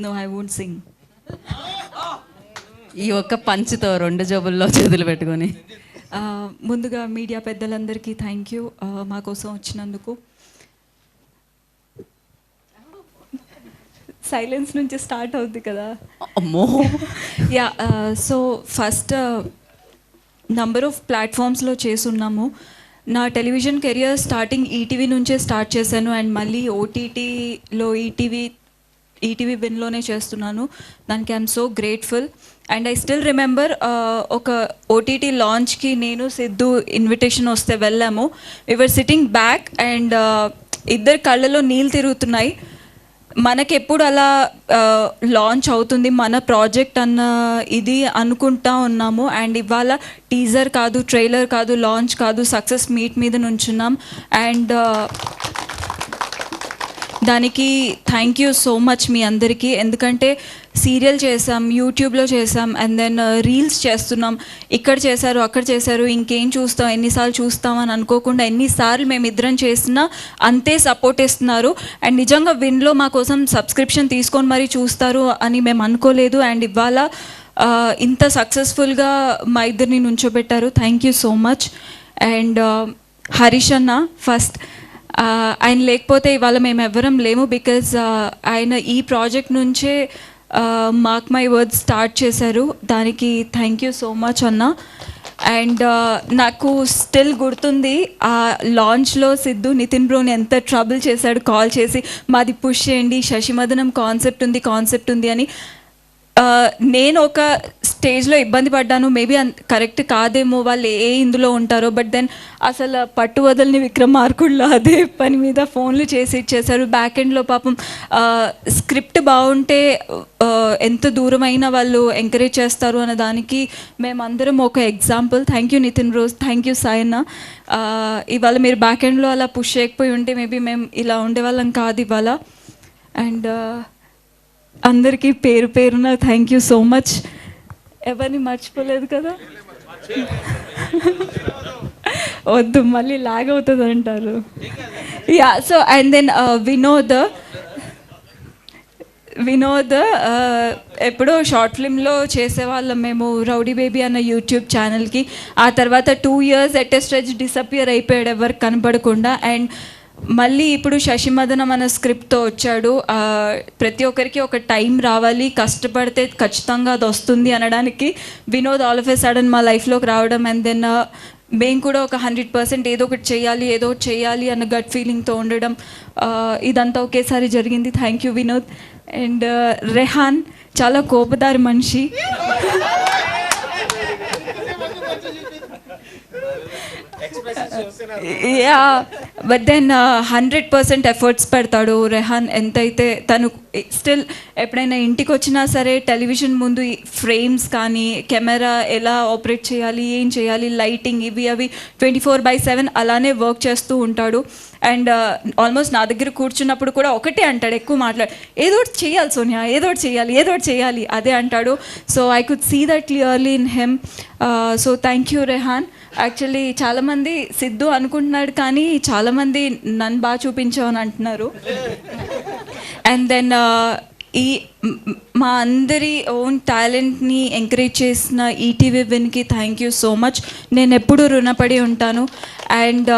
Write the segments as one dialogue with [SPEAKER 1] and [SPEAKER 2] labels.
[SPEAKER 1] No I won't Singh.
[SPEAKER 2] ఈ ఒక్క పంచుతో 2 జేబుల్లో చేతులు పెట్టుకొని.
[SPEAKER 1] ముందుగా మీడియా పెద్దలందరికీ థ్యాంక్ యూ మా కోసం వచ్చినందుకు. సైలెన్స్ నుంచి స్టార్ట్ అవుద్ది కదా.
[SPEAKER 2] అమ్మో.
[SPEAKER 1] Yeah, so first number of ప్లాట్ఫామ్స్లో చేసున్నాము. నా టెలివిజన్ కెరియర్ స్టార్టింగ్ ఈటీవీ నుంచే స్టార్ట్ చేశాను అండ్ మళ్ళీ ఓటీటీలో ఈటీవీ విన్లోనే చేస్తున్నాను. దానికి I'm so grateful and I still remember ఒక ఓటీటీ లాంచ్కి నేను సిద్ధు ఇన్విటేషన్ వస్తే వెళ్ళాము. వీఆర్ సిట్టింగ్ బ్యాక్ అండ్ ఇద్దరు కళ్ళలో నీళ్ళు తిరుగుతున్నాయి. మనకెప్పుడు అలా లాంచ్ అవుతుంది మన ప్రాజెక్ట్ అన్న ఇది అనుకుంటా ఉన్నాము. అండ్ ఇవాళ టీజర్ కాదు, ట్రైలర్ కాదు, లాంచ్ కాదు, సక్సెస్ మీట్ మీద నుంచున్నాం. అండ్ దానికి థ్యాంక్ యూ సో మచ్ మీ అందరికీ. ఎందుకంటే సీరియల్ చేసాం, యూట్యూబ్లో చేసాం, అండ్ దెన్ రీల్స్ చేస్తున్నాం. ఇక్కడ చేశారు, అక్కడ చేశారు, ఇంకేం చూస్తాం, ఎన్నిసార్లు చూస్తాం అని అనుకోకుండా ఎన్నిసార్లు మేము ఇద్దరం చేసినా అంతే సపోర్ట్ ఇస్తున్నారు. అండ్ నిజంగా విన్లో మా కోసం సబ్స్క్రిప్షన్ తీసుకొని మరీ చూస్తారు అని మేము అనుకోలేదు. అండ్ ఇవాళ ఇంత సక్సెస్ఫుల్గా మా ఇద్దరిని నుంచోబెట్టారు. Thank you so much. And Harish అన్న ఫస్ట్, ఆయన లేకపోతే ఇవాళ మేము ఎవ్వరం లేము. బికాజ్ ఆయన ఈ ప్రాజెక్ట్ నుంచే మార్క్ మై వర్డ్స్ స్టార్ట్ చేశారు. దానికి థ్యాంక్ యూ సో మచ్ అన్న. అండ్ నాకు స్టిల్ గుర్తుంది ఆ లాంచ్లో సిద్ధు నితిన్ బ్రోని ఎంత ట్రబుల్ చేశాడు కాల్ చేసి, మాది పుష్ చేయండి, శశిమదనం కాన్సెప్ట్ ఉంది అని. నేను ఒక స్టేజ్లో ఇబ్బంది పడ్డాను, మేబీ కరెక్ట్ కాదేమో, వాళ్ళు ఇందులో ఉంటారో. బట్ దెన్ అసలు పట్టు వదలని విక్రమార్కుల్లో అదే పని మీద ఫోన్లు చేసి ఇచ్చేశారు. బ్యాక్ ఎండ్లో పాపం స్క్రిప్ట్ బాగుంటే ఎంత దూరమైనా వాళ్ళు ఎంకరేజ్ చేస్తారు అన్న దానికి మేమందరం ఒక example. Thank you Nitin Roj, thank you Sayanna. ఇవాళ మీరు బ్యాక్ ఎండ్లో అలా పుష్ చేయకపోయి ఉంటే మేబీ మేము ఇలా ఉండేవాళ్ళం కాదు ఇవాళ. అండ్ అందరికీ పేరు పేరున థ్యాంక్ యూ సో మచ్. ఎవరిని మర్చిపోలేదు కదా, వద్దు మళ్ళీ లాగ్ అవుతుంది అంటారు. Yeah, so and then Vinod ఎప్పుడో షార్ట్ ఫిల్మ్లో చేసేవాళ్ళం మేము, రౌడీ బేబీ అన్న యూట్యూబ్ ఛానల్కి. ఆ తర్వాత 2 years at a stretch disappear అయిపోయాడు ఎవరికి కనపడకుండా. అండ్ మళ్ళీ ఇప్పుడు శశిమదనం అన్న స్క్రిప్ట్తో వచ్చాడు. ప్రతి ఒక్కరికి ఒక టైం రావాలి, కష్టపడితే ఖచ్చితంగా అది వస్తుంది అనడానికి Vinod all of a sudden మా లైఫ్లోకి రావడం. అండ్ దెన్ మేము కూడా ఒక 100% ఏదో ఒకటి చేయాలి అన్న గట్ ఫీలింగ్తో ఉండడం, ఇదంతా ఒకేసారి జరిగింది. Thank you Vinod. And Rehan చాలా కోపదారి మనిషి. యా, బట్ దెన్ 100% ఎఫర్ట్స్ పెడతాడు రెహాన్. ఎంతైతే తను స్టిల్ ఎప్పుడైనా ఇంటికి వచ్చినా సరే టెలివిజన్ ముందు ఫ్రేమ్స్ కానీ కెమెరా ఎలా ఆపరేట్ చేయాలి, ఏం చేయాలి, లైటింగ్ ఇవి అవి 24/7 అలానే వర్క్ చేస్తూ ఉంటాడు. అండ్ ఆల్మోస్ట్ నా దగ్గర కూర్చున్నప్పుడు కూడా ఒకటే అంటాడు, ఎక్కువ మాట్లాడు, ఏదో ఒకటి చేయాలి సోనియా, ఏదో ఒకటి చేయాలి అదే అంటాడు. So I could see that clearly in him. So thank you Rehan. Actually చాలామంది సిద్ధు అనుకుంటున్నాడు కానీ చాలామంది నన్ను బాగా చూపించావు అని అంటున్నారు. అండ్ దెన్ ఈ మా అందరి ఓన్ టాలెంట్ని ఎంకరేజ్ చేసిన ఈటీవీ విన్కి థ్యాంక్ యూ సో మచ్. నేను ఎప్పుడూ రుణపడి ఉంటాను. అండ్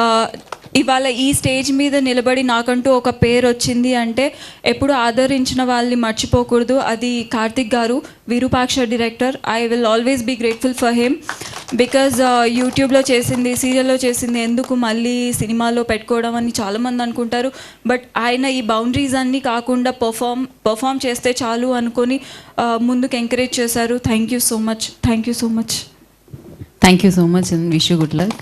[SPEAKER 1] ఇవాళ ఈ స్టేజ్ మీద నిలబడి నాకంటూ ఒక పేరు వచ్చింది అంటే ఎప్పుడు ఆదరించిన వాళ్ళని మర్చిపోకూడదు. అది Karthik garu, Virupaksha director. I will always be grateful for him. Because యూట్యూబ్లో చేసింది, సీరియల్లో చేసింది ఎందుకు మళ్ళీ సినిమాలో పెట్టుకోవడం అని చాలామంది అనుకుంటారు. బట్ ఆయన ఈ బౌండరీస్ అన్నీ కాకుండా పర్ఫామ్ చేస్తే చాలు అనుకొని ముందుకు ఎంకరేజ్ చేశారు. Thank you so much.
[SPEAKER 2] Thank you so much and wish you good luck.